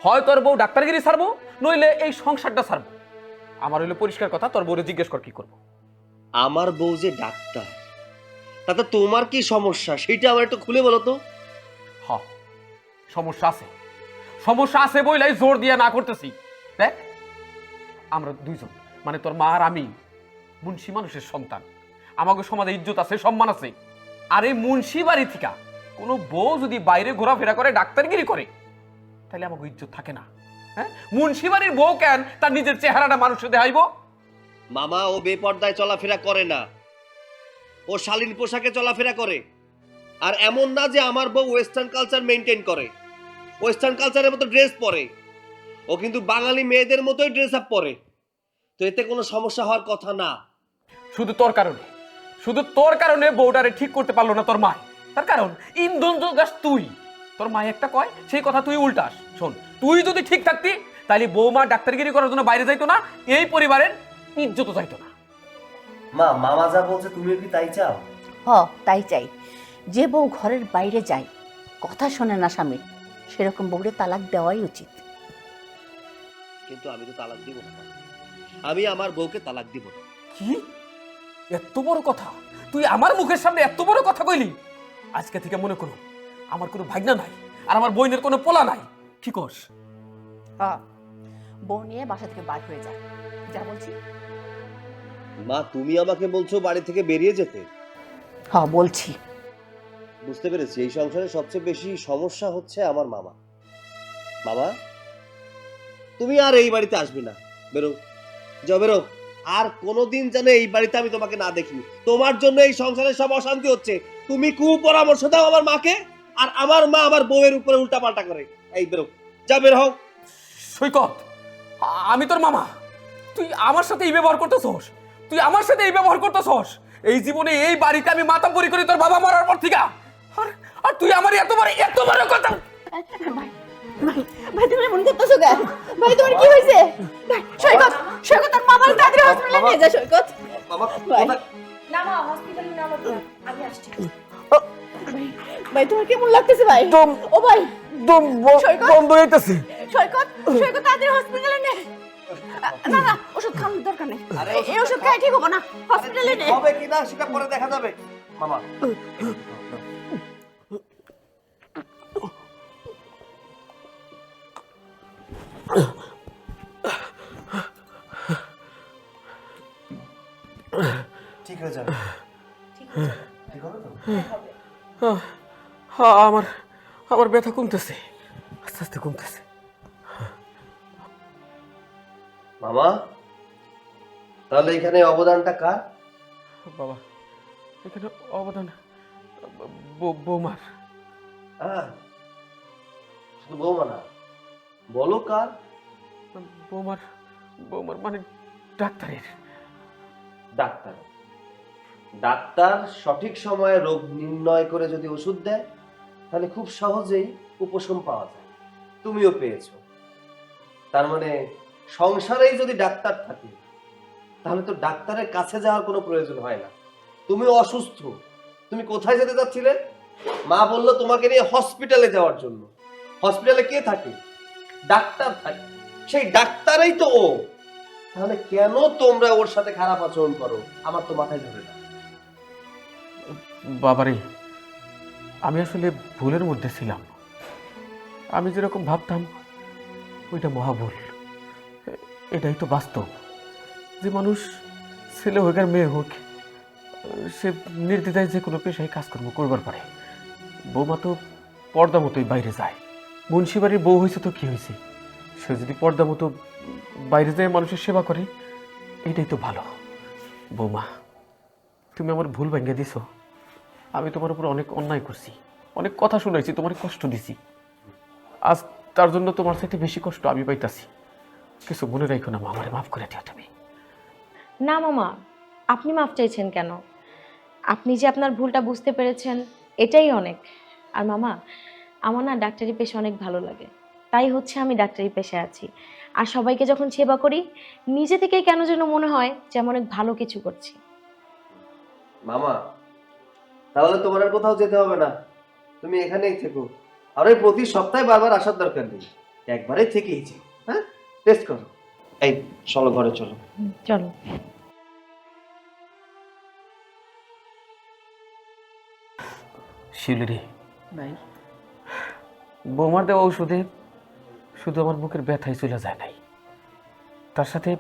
Speaker 4: হয় তোর বউ ডাক্তারগিরি ছাড়বো, নইলে এই সংসারটা ছাড়বো। আমার হইলো পরিষ্কার কথা, তোর বউরে জিজ্ঞেস কর কি করবো।
Speaker 3: আমার বউ যে ডাক্তার, তাতে তোমার কি সমস্যা সেটা আমার একটু খুলে বলো তো।
Speaker 4: হ, সমস্যা আছে বইলাই জোর দিয়ে না করতেছি। দেখ, আমরা দুইজন মানে তোর মা আর আমি মুন্সি মানুষের সন্তান। আমাকে সমাজে ইজ্জত আছে, সম্মান আছে। আর এই মুন্সি বাড়ি থেকে কোনো বউ যদি বাইরে ঘোরাফেরা করে, ডাক্তারগিরি করে, তাহলে আমাকে ইজ্জত থাকে না। হ্যাঁ, মুন্সি বাড়ির বউ কেন তার নিজের চেহারাটা মানুষে দেখাইব?
Speaker 3: মামা, ও বেপর্দায় চলাফেরা করে না, ও শালীন পোশাকে চলাফেরা করে। আর এমন না যে আমার বউ ওয়েস্টার্ন কালচার মেনটেন করে, ওয়েস্টার্ন কালচারের মতো ড্রেস পরে। ও কিন্তু বাঙালি মেয়েদের মতোই ড্রেস আপ পরে। তো এতে কোনো সমস্যা হওয়ার কথা না।
Speaker 4: শুধু তোর কারণে বউটারে ঠিক করতে পারলো না তোর মা। তার কারণ ইন্ধন যোগাস তুই। তোর মা একটা কয় সেই কথা তুই উল্টাস। শোন, তুই যদি ঠিক থাকতি তাহলে বৌমা ডাক্তারগিরি করার জন্য বাইরে যাইতো না, এই পরিবারের ইজ্জত যাইতো না।
Speaker 3: মা, মামা যা বলছে তুমিও কি তাই চাও?
Speaker 5: তাই চাই। যে বউ ঘরের বাইরে যায়, কথা শোনে না স্বামী, সেরকম বউরে তালাক দেওয়াই উচিত।
Speaker 3: কিন্তু আমি তো তালাক দিব না। আমি আমার বউকে তালাক দিব না।
Speaker 4: কি এত বড় কথা তুই আমার মুখের সামনে এত বড় কথা কইলি? আজকে থেকে মনে করো আমার কোনো ভাগনা নাই, আর আমার বোনের কোনো পোলা নাই। কি কস?
Speaker 5: বউ নিয়ে বাসা থেকে বার হয়ে যায়, যা বলছি।
Speaker 3: মা, তুমি আমাকে বলছো বাড়ি থেকে বেরিয়ে যেতে?
Speaker 5: বলছি।
Speaker 3: বুঝতে পেরেছি, এই সংসারে সবচেয়ে বেশি সমস্যা হচ্ছে আমার মামা। মামা, তুমি আর এই বাড়িতে আসবে না। বেরো, যাও, বেরো। আর কোনোদিন যেন এই বাড়িতে আমি তোমাকে না দেখি। তোমার জন্য এই সংসারে সব অশান্তি হচ্ছে। তুমি কুপরামর্শ দাও আমার মাকে, আর আমার মা আমার বউয়ের উপরে উল্টাপাল্টা করে। এই বেরো, যা, বের হও।
Speaker 4: সৈকত, আমি তোর মামা, তুই আমার সাথে এই ব্যবহার করতেছস? এই জীবনে এই বাড়িতে আমি মাতাব্বরি করি তোর বাবা মরার পর থেকে। আর তুই আমার এত বড় কথা।
Speaker 5: ভাই তুমি এমন করতেছো কেন? ভাই তোমার কি হয়েছে? সৈকত আর মামার তাড়াতাড়ি হসপিটালে নিয়ে যা। সৈকত,
Speaker 3: মামা,
Speaker 5: ভাই।
Speaker 1: না মা, হসপিটালে না লাগবে, আমি আসছি।
Speaker 5: ভাই তোমার কেমন লাগতেছে ভাই? ও ভাই,
Speaker 4: বন্ধ হইতেছে।
Speaker 5: সৈকত তাড়াতাড়ি হসপিটালে নে। না, ওষুধ খাওয়ানোর দরকার নেই। এই ওষুধ খাই ঠিক হবো না, হসপিটালে নে।
Speaker 3: হবে কিনা সেটা পরে দেখা যাবে। মামা, ঠিক হয়ে যাবে। ঠিক হবে তো?
Speaker 4: আমার ব্যথা কমতেছে, আস্তে আস্তে কমতেছে।
Speaker 3: মামা, তাহলে এখানে অবদানটা কার?
Speaker 4: বাবা, এখানে অবদান বৌমার।
Speaker 3: হ্যাঁ, শুধু বৌমা না, বলো কার?
Speaker 4: বৌমার মানে ডাক্তারের।
Speaker 3: ডাক্তার। ডাক্তার সঠিক সময়ে রোগ নির্ণয় করে যদি ওষুধ দেয়, তাহলে খুব সহজেই উপশম পাওয়া যায়। তুমিও পেয়েছো। তার মানে সংসারেই যদি ডাক্তার থাকে, তাহলে তো ডাক্তারের কাছে যাওয়ার কোনো প্রয়োজন হয় না। তুমি অসুস্থ, তুমি কোথায় যেতে চাচ্ছিলে? মা বললো তোমাকে নিয়ে হসপিটালে যাওয়ার জন্য। হসপিটালে কে থাকে? ডাক্তার থাকে। সেই ডাক্তারই তো ও। তাহলে কেন তোমরা ওর সাথে খারাপ আচরণ করো? আমার তো মাথায় ধরে না।
Speaker 4: বাবারে, আমি আসলে ভুলের মধ্যে ছিলাম। আমি যেরকম ভাবতাম ওইটা মহাভুল। এটাই তো বাস্তব, যে মানুষ ছেলে হোক আর মেয়ে হোক, সে নির্দ্বিধায় যে কোনো পেশায় কাজকর্ম করবার পারে। বৌমা তো পর্দা মতোই বাইরে যায়। মুন্সিবাড়ির বউ হয়েছে তো কি হয়েছে, সে যদি পর্দা মতো বাইরে যায় মানুষের সেবা করে, এটাই তো ভালো। বৌমা, তুমি আমার ভুল ভেঙে দিছ। আমি তোমার উপর অনেক অন্যায় করছি, অনেক কথা শুনাইছি, তোমার কষ্ট দিছি। আজ তার জন্য তোমার সাথে বেশি কষ্ট আমি পাইতাছি। কিছু মনে রাখো না মা, আমারে মাফ করে দিও তুমি।
Speaker 1: না মামা, আপনি মাফ চাইছেন কেন? আপনি যে আপনার ভুলটা বুঝতে পেরেছেন, এটাই অনেক। আর মামা, আমার না ডাক্তারি পেশা অনেক ভালো লাগে, তাই হচ্ছে আমি ডাক্তারি পেশায় আছি। আর সবাইকে যখন সেবা করি, নিজে থেকেই কেন যেন মনে হয় যে আমি অনেক ভালো কিছু করছি।
Speaker 3: মামা, তাহলে তোমার আর কোথাও যেতে হবে না, তুমি এখানেই থেকো। আর ওই প্রতি সপ্তাহে বারবার আসার দরকার নেই, একবারে থেকেই যাও। হ্যাঁ, টেস্ট করো। এই চলো ঘরে চলো।
Speaker 1: চলো।
Speaker 4: শিউলি রে,
Speaker 5: ভাই
Speaker 4: বৌমার দেওয়া ঔষধে শুধু আমার বুকের ব্যথাই চলে যায় নাই, তার সাথে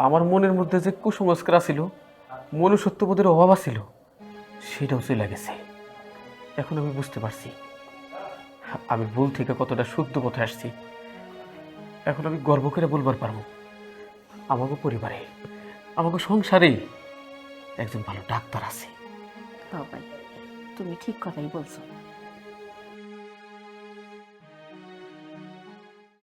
Speaker 4: আমার মনের মধ্যে যে কুসংস্কার ছিল, মনুষ্যত্ববোধের অভাব ছিল, সেটাও চলে গেছে। এখন আমি বুঝতে পারছি আমি ভুল থেকে কতটা শুদ্ধ পথে আসছি। এখন আমি গর্ব করে বলবার পারবো আমাকে পরিবারে, আমাকে সংসারেই একজন ভালো ডাক্তার আছে।
Speaker 5: হ্যাঁ ভাই, তুমি ঠিক কথাই বলছো।